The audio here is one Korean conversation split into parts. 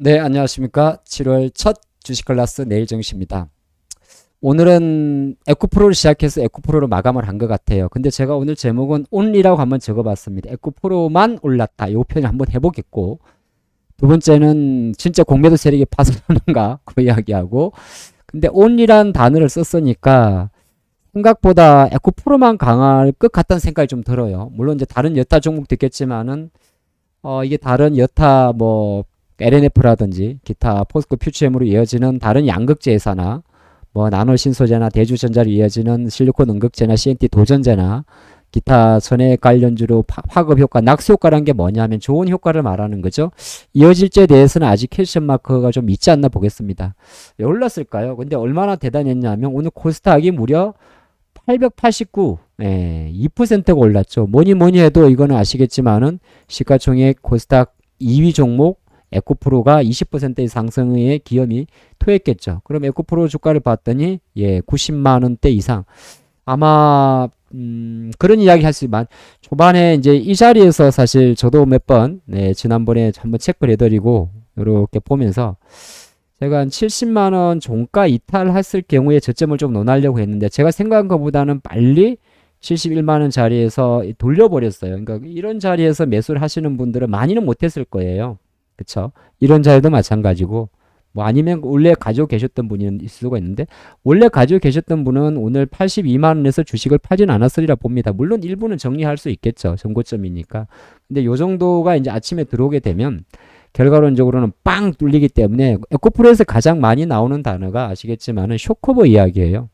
네, 안녕하십니까. 7월 첫 주식 클래스 내일 정시입니다. 오늘은 에코프로를 시작해서 에코프로로 마감을 한 것 같아요. 근데 제가 오늘 제목은 온리라고 한번 적어봤습니다. 에코프로만 올랐다. 이 표현을 한번 해보겠고, 두 번째는 진짜 공매도 세력이 파산하는가 그 이야기하고, 근데 온리란 단어를 썼으니까 생각보다 에코프로만 강할 것 같다는 생각이 좀 들어요. 물론 이제 다른 여타 종목도 있겠지만은 이게 다른 여타 뭐 LNF라든지 기타 포스코 퓨처엠으로 이어지는 다른 양극재회사나 뭐 나노신소재나 대주전자로 이어지는 실리콘 응급제나 CNT 도전제나 기타 선액 관련주로 화급 효과, 낙수 효과라는 게 뭐냐면 좋은 효과를 말하는 거죠. 이어질지에 대해서는 아직 퀘스천 마크가 좀 있지 않나 보겠습니다. 왜 올랐을까요? 근데 얼마나 대단했냐면 오늘 코스닥이 무려 889, 2%가 올랐죠. 뭐니 뭐니 해도 이거는 아시겠지만은 시가총액 코스닥 2위 종목 에코프로가 20%의 상승의 기염이 토했겠죠. 그럼 에코프로 주가를 봤더니 90만 원대 이상. 아마 그런 이야기 할 수 있지만 초반에 이제 이 자리에서 사실 저도 몇 번 지난번에 한번 체크를 해드리고 이렇게 보면서 제가 한 70만 원 종가 이탈했을 경우에 저점을 좀 논하려고 했는데 제가 생각한 것보다는 빨리 71만 원 자리에서 돌려버렸어요. 그러니까 이런 자리에서 매수를 하시는 분들은 많이는 못했을 거예요. 그쵸? 이런 자리도 마찬가지고 뭐 아니면 원래 가지고 계셨던 분이 있을 수가 있는데 원래 가지고 계셨던 분은 오늘 82만 원에서 주식을 파진 않았으리라 봅니다. 물론 일부는 정리할 수 있겠죠. 정고점이니까. 근데 요 정도가 이제 아침에 들어오게 되면 결과론적으로는 빵 뚫리기 때문에 에코프로에서 가장 많이 나오는 단어가 아시겠지만은 쇼커버 이야기예요.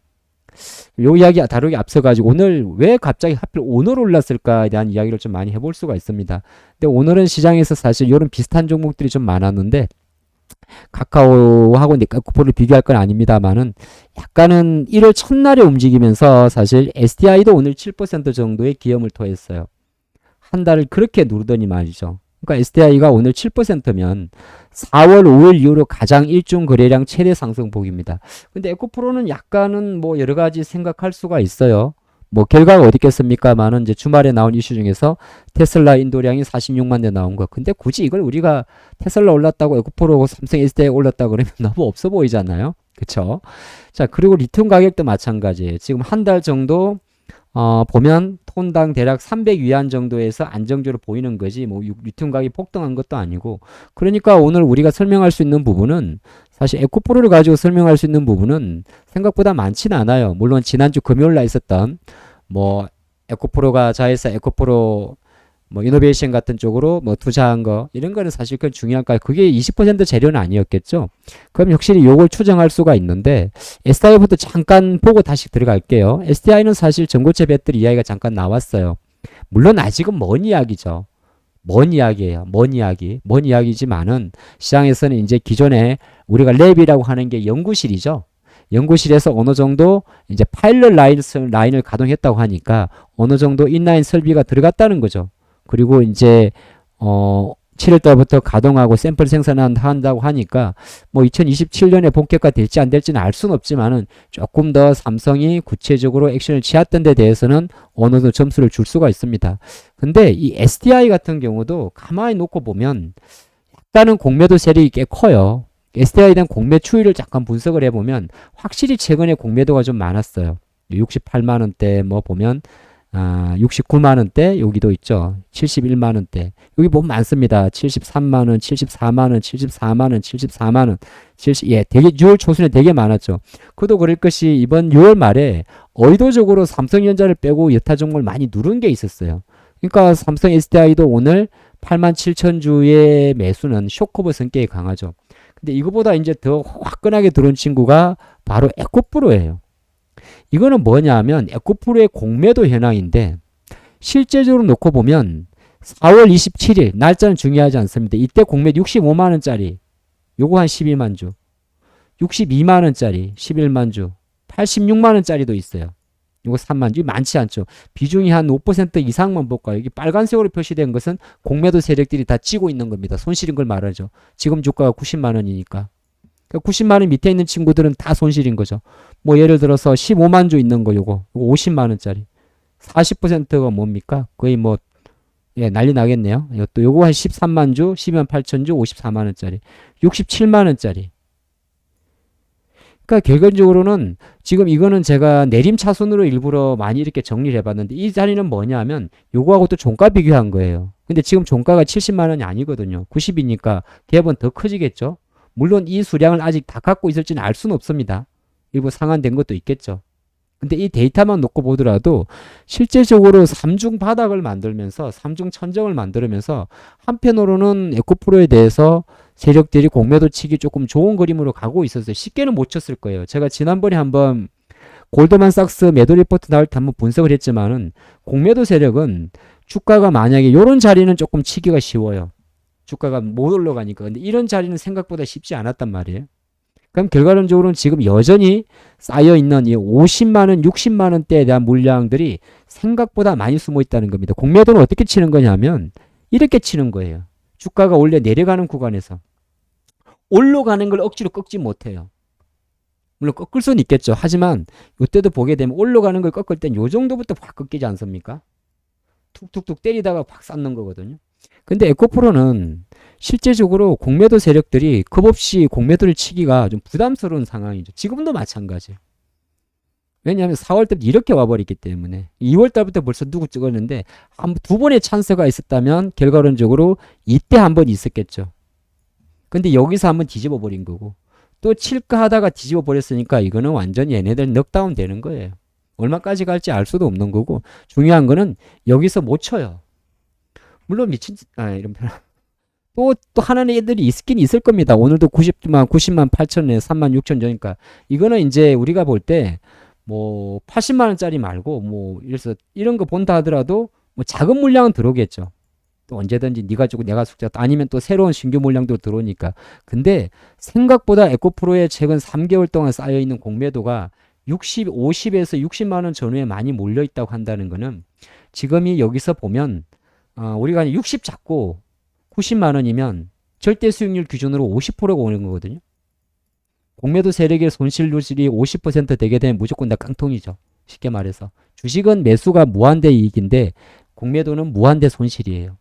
요 이야기 다루기 앞서가지고 오늘 왜 갑자기 하필 오늘 올랐을까에 대한 이야기를 좀 많이 해볼 수가 있습니다. 근데 오늘은 시장에서 사실 이런 비슷한 종목들이 좀 많았는데 카카오하고 에코프로를 비교할 건 아닙니다만은 약간은 1월 첫날에 움직이면서 사실 SDI도 오늘 7% 정도의 기염을 토했어요. 한 달을 그렇게 누르더니 말이죠. 그러니까 SDI가 오늘 7%면 4월 5일 이후로 가장 일중 거래량 최대 상승폭입니다. 근데 에코프로는 약간은 뭐 여러 가지 생각할 수가 있어요. 뭐 결과가 어디 있겠습니까만은 이제 주말에 나온 이슈 중에서 테슬라 인도량이 46만 대 나온 거. 근데 굳이 이걸 우리가 테슬라 올랐다고 에코프로 삼성 SDI 올랐다 그러면 너무 없어 보이잖아요. 그쵸? 자, 그리고 리튬 가격도 마찬가지예요. 지금 한 달 정도 보면 톤당 대략 300위안 정도에서 안정적으로 보이는 거지 뭐 리튬 가격이 폭등한 것도 아니고 그러니까 오늘 우리가 설명할 수 있는 부분은 사실 에코프로를 가지고 설명할 수 있는 부분은 생각보다 많지는 않아요. 물론 지난주 금요일 날 있었던 뭐 에코프로가 자회사 에코프로 뭐 이노베이션 같은 쪽으로 뭐 투자한 거 이런 거는 사실 그건 중요할까요? 그게 20% 재료는 아니었겠죠. 그럼 확실히 요걸 추정할 수가 있는데 SDI부터 잠깐 보고 다시 들어갈게요. SDI는 사실 전고체 배터리 이야기가 잠깐 나왔어요. 물론 아직은 먼 이야기죠. 먼 이야기예요. 먼 이야기. 먼 이야기지만은 시장에서는 이제 기존에 우리가 랩이라고 하는 게 연구실이죠. 연구실에서 어느 정도 이제 파일럿 라인을 가동했다고 하니까 어느 정도 인라인 설비가 들어갔다는 거죠. 그리고 이제 7월 달부터 가동하고 샘플 생산한다고 하니까 뭐 2027년에 본격화 될지 안 될지는 알 수는 없지만은 조금 더 삼성이 구체적으로 액션을 취했던 데 대해서는 어느 정도 점수를 줄 수가 있습니다. 근데 이 SDI 같은 경우도 가만히 놓고 보면 약간은 공매도 세력이 꽤 커요. SDI에 대한 공매 추이를 잠깐 분석을 해보면 확실히 최근에 공매도가 좀 많았어요. 68만 원대 뭐 보면 69만 원대 여기도 있죠. 71만 원대. 여기 보면 많습니다. 73만 원, 74만 원, 74만 원, 74만 원. 되게 6월 초순에 되게 많았죠. 그도 그럴 것이 이번 6월 말에 의도적으로 삼성전자를 빼고 여타 종목을 많이 누른 게 있었어요. 그러니까 삼성 SDI도 오늘 8만 7천 주의 매수는 쇼커버 성격이 강하죠. 근데 이거보다 이제 더 화끈하게 들어온 친구가 바로 에코프로예요. 이거는 뭐냐면 에코프로의 공매도 현황인데 실제적으로 놓고 보면 4월 27일 날짜는 중요하지 않습니다. 이때 공매도 65만 원짜리 요거 한 12만 주 62만 원짜리 11만 주 86만 원짜리도 있어요. 요거 3만 주 많지 않죠. 비중이 한 5% 이상만 볼까요? 여기 빨간색으로 표시된 것은 공매도 세력들이 다 찌고 있는 겁니다. 손실인 걸 말하죠. 지금 주가가 90만 원이니까. 90만 원 밑에 있는 친구들은 다 손실인 거죠. 뭐 예를 들어서 15만 주 있는 거 요거 50만 원짜리 40%가 뭡니까? 거의 뭐 예, 난리 나겠네요. 또 요거 한 13만 주, 12만 8천 주, 54만 원짜리, 67만 원짜리. 그러니까 결론적으로는 지금 이거는 제가 내림차순으로 일부러 많이 이렇게 정리를 해봤는데 이 자리는 뭐냐면 요거하고 또 종가 비교한 거예요. 근데 지금 종가가 70만 원이 아니거든요. 90이니까 갭은 더 커지겠죠. 물론 이 수량을 아직 다 갖고 있을지는 알 수는 없습니다. 일부 상한된 것도 있겠죠. 근데 이 데이터만 놓고 보더라도 실제적으로 삼중 바닥을 만들면서 삼중 천정을 만들면서 한편으로는 에코프로에 대해서 세력들이 공매도 치기 조금 좋은 그림으로 가고 있었어요. 쉽게는 못 쳤을 거예요. 제가 지난번에 한번 골드만삭스 매도 리포트 나올 때 한번 분석을 했지만은 공매도 세력은 주가가 만약에 이런 자리는 조금 치기가 쉬워요. 주가가 못 올라가니까. 근데 이런 자리는 생각보다 쉽지 않았단 말이에요. 그럼 결과론적으로는 지금 여전히 쌓여있는 이 50만원, 60만원대에 대한 물량들이 생각보다 많이 숨어 있다는 겁니다. 공매도는 어떻게 치는 거냐면 이렇게 치는 거예요. 주가가 원래 내려가는 구간에서 올라가는 걸 억지로 꺾지 못해요. 물론 꺾을 수는 있겠죠. 하지만 이때도 보게 되면 올라가는 걸 꺾을 땐 요 정도부터 확 꺾이지 않습니까? 툭툭툭 때리다가 확 쌓는 거거든요. 근데 에코프로는 실제적으로 공매도 세력들이 겁없이 공매도를 치기가 좀 부담스러운 상황이죠. 지금도 마찬가지예요. 왜냐하면 4월 때부터 이렇게 와버렸기 때문에 2월 달부터 벌써 누구 찍었는데 두 번의 찬스가 있었다면 결과론적으로 이때 한 번 있었겠죠. 근데 여기서 한번 뒤집어 버린 거고 또 칠까 하다가 뒤집어 버렸으니까 이거는 완전히 얘네들 넉다운 되는 거예요. 얼마까지 갈지 알 수도 없는 거고 중요한 거는 여기서 못 쳐요. 물론 이런 편. 또 하나의 애들이 있긴 있을 겁니다. 오늘도 90만 8천에 3만 6천 전이니까 이거는 이제 우리가 볼 때 뭐 80만 원짜리 말고 뭐 이런 거 본다 하더라도 뭐 작은 물량은 들어오겠죠. 또 언제든지 네가 주고 내가 숙제 아니면 또 새로운 신규 물량도 들어오니까. 근데 생각보다 에코프로에 최근 3개월 동안 쌓여 있는 공매도가 50에서 60만 원 전후에 많이 몰려 있다고 한다는 거는 지금이 여기서 보면 우리가 60 잡고 90만 원이면 절대 수익률 기준으로 50%가 오는 거거든요. 공매도 세력의 손실률이 50% 되게 되면 무조건 다 깡통이죠. 쉽게 말해서. 주식은 매수가 무한대 이익인데 공매도는 무한대 손실이에요.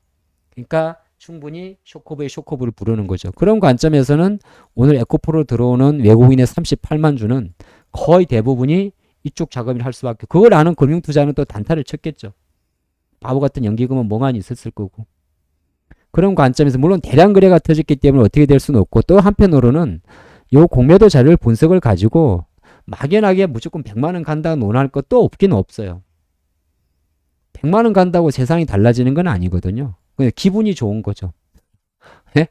그러니까 충분히 쇼커브의 쇼커브를 부르는 거죠. 그런 관점에서는 오늘 에코프로 들어오는 외국인의 38만 주는 거의 대부분이 이쪽 작업을 할 수밖에. 그걸 아는 금융투자는 또 단타를 쳤겠죠. 바보 같은 연기금은 멍하니 있었을 거고. 그런 관점에서 물론 대량 거래가 터졌기 때문에 어떻게 될 수는 없고 또 한편으로는 요 공매도 자료를 분석을 가지고 막연하게 무조건 100만 원 간다고 논할 것도 없긴 없어요. 100만 원 간다고 세상이 달라지는 건 아니거든요. 그냥 기분이 좋은 거죠. 예?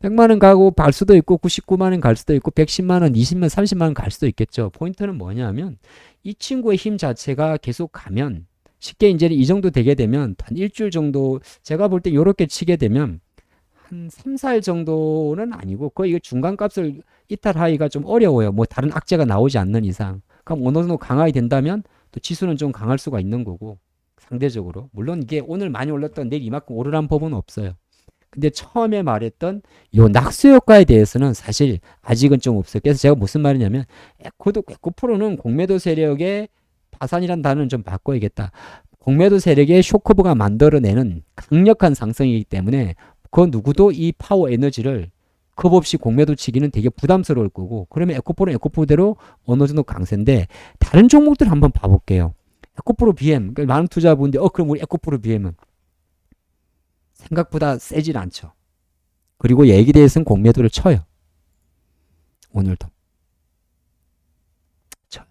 100만 원 가고 갈 수도 있고 99만 원 갈 수도 있고 110만 원, 20만 원, 30만 원 갈 수도 있겠죠. 포인트는 뭐냐면 이 친구의 힘 자체가 계속 가면 쉽게 이제 이 정도 되게 되면 한 일주일 정도 제가 볼 때 이렇게 치게 되면 한 3, 4일 정도는 아니고 거의 중간값을 이탈하기가 좀 어려워요. 뭐 다른 악재가 나오지 않는 이상. 그럼 어느 정도 강하게 된다면 또 지수는 좀 강할 수가 있는 거고 상대적으로. 물론 이게 오늘 많이 올랐던 내일 이만큼 오르란 법은 없어요. 근데 처음에 말했던 요 낙수 효과에 대해서는 사실 아직은 좀 없어요. 그래서 제가 무슨 말이냐면 에코프로는 공매도 세력의 파산이란 단어는 좀 바꿔야겠다. 공매도 세력의 쇼커브가 만들어내는 강력한 상승이기 때문에 그 누구도 이 파워 에너지를 겁없이 공매도 치기는 되게 부담스러울 거고 그러면 에코프로는 에코프로대로 어느 정도 강세인데 다른 종목들 한번 봐볼게요. 에코프로 BM 그러니까 많은 투자분들 그럼 우리 에코프로 BM은 생각보다 세질 않죠. 그리고 얘에 대해서는 공매도를 쳐요. 오늘도. 쳐요.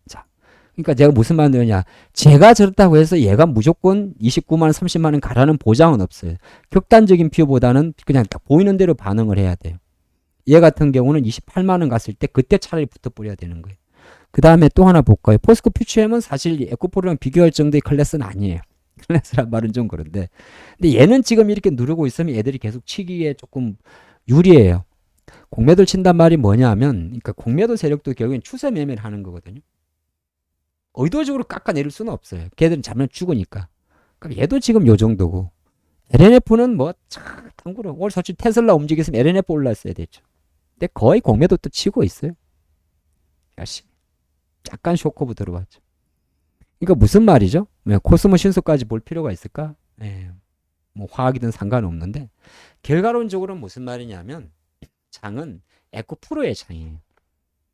자, 그러니까 제가 무슨 말이냐. 제가 저렇다고 해서 얘가 무조건 29만 원, 30만 원 가라는 보장은 없어요.極단적인 뷰보다는 그냥 딱 보이는 대로 반응을 해야 돼요. 얘 같은 경우는 28만 원 갔을 때 그때 차라리 붙어버려야 되는 거예요. 그 다음에 또 하나 볼까요? 포스코 퓨처엠은 사실 에코프로랑 비교할 정도의 클래스는 아니에요. 클래스란 말은 좀 그런데. 근데 얘는 지금 이렇게 누르고 있으면 얘들이 계속 치기에 조금 유리해요. 공매도를 친단 말이 뭐냐 하면, 그러니까 공매도 세력도 결국엔 추세 매매를 하는 거거든요. 의도적으로 깎아내릴 수는 없어요. 걔들은 잡으면 죽으니까. 그럼 얘도 지금 요 정도고. LNF는 뭐, 참, 당구로. 오늘 솔직히 테슬라 움직였으면 LNF 올랐어야 되죠. 근데 거의 공매도 또 치고 있어요. 열심히. 약간 쇼커브 들어왔죠. 그러니까 무슨 말이죠? 왜 코스모 신소까지 볼 필요가 있을까? 예, 뭐 화학이든 상관없는데 결과론적으로는 무슨 말이냐면 장은 에코프로의 장이에요.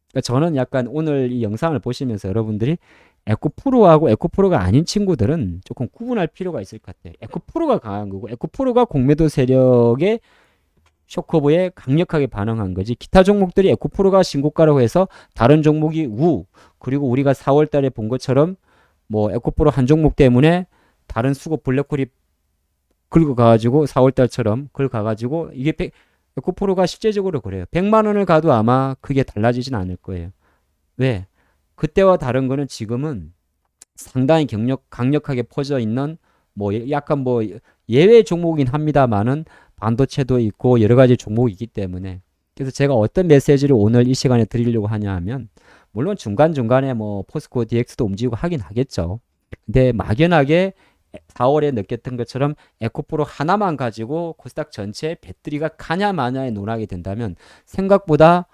그러니까 저는 약간 오늘 이 영상을 보시면서 여러분들이 에코프로하고 에코프로가 아닌 친구들은 조금 구분할 필요가 있을 것 같아요. 에코프로가 강한 거고 에코프로가 공매도 세력의 쇼커브에 강력하게 반응한 거지. 기타 종목들이 에코프로가 신고가라고 해서 다른 종목이 그리고 우리가 4월 달에 본 것처럼 뭐 에코프로 한 종목 때문에 다른 수급 블랙홀이 긁어가가지고 4월 달처럼 긁어가가지고 이게 에코프로가 실제적으로 그래요. 100만 원을 가도 아마 크게 달라지진 않을 거예요. 왜? 그때와 다른 거는 지금은 상당히 강력하게 퍼져 있는 뭐 약간 뭐 예외 종목이긴 합니다만은 반도체도 있고 여러 가지 종목이 있기 때문에 그래서 제가 어떤 메시지를 오늘 이 시간에 드리려고 하냐 하면 물론 중간중간에 뭐 포스코 DX도 움직이고 하긴 하겠죠. 근데 막연하게 4월에 느꼈던 것처럼 에코프로 하나만 가지고 코스닥 전체 배터리가 가냐 마냐에 논하게 된다면 생각보다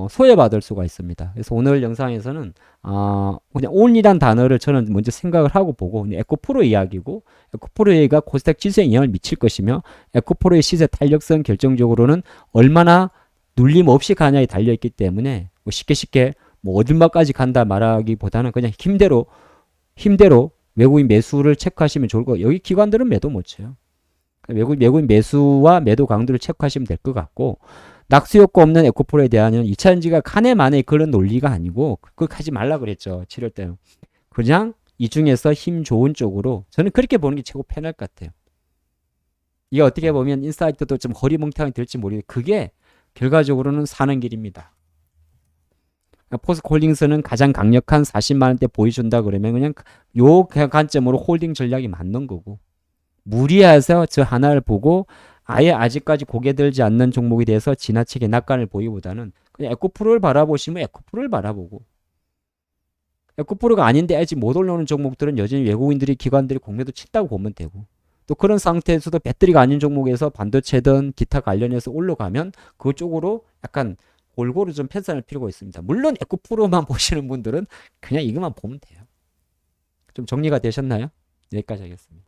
소외받을 수가 있습니다. 그래서 오늘 영상에서는 그냥 온이란 단어를 저는 먼저 생각을 하고 보고 에코프로 이야기고 에코프로 얘기가 코스닥 지수에 영향을 미칠 것이며 에코프로의 시세 탄력성 결정적으로는 얼마나 눌림 없이 가냐에 달려있기 때문에 뭐 쉽게 뭐 어딜마까지 간다 말하기보다는 그냥 힘대로 외국인 매수를 체크하시면 좋을 거고 여기 기관들은 매도 못 쳐요. 외국인 매수와 매도 강도를 체크하시면 될 것 같고 낙수 효과 없는 에코프로에 대한은 2차전지가 칸에 만에 그런 논리가 아니고 그거 하지 말라 그랬죠. 7월 때. 그냥 이 중에서 힘 좋은 쪽으로 저는 그렇게 보는 게 최고 편할 것 같아요. 이게 어떻게 보면 인사이트도 좀 허리멍텅이 될지 모르겠는데 그게 결과적으로는 사는 길입니다. 포스코홀딩스는 가장 강력한 40만 원대 보여준다 그러면 그냥 요 관점으로 홀딩 전략이 맞는 거고 무리해서 저 하나를 보고 아예 아직까지 고개 들지 않는 종목에 대해서 지나치게 낙관을 보이보다는 그냥 에코프로를 바라보시면 에코프로를 바라보고 에코프로가 아닌데 아직 못 올라오는 종목들은 여전히 외국인들이 기관들이 공매도 친다고 보면 되고 또 그런 상태에서도 배터리가 아닌 종목에서 반도체든 기타 관련해서 올라가면 그쪽으로 약간 골고루 좀 편산할 필요가 있습니다. 물론 에코프로만 보시는 분들은 그냥 이것만 보면 돼요. 좀 정리가 되셨나요? 여기까지 하겠습니다.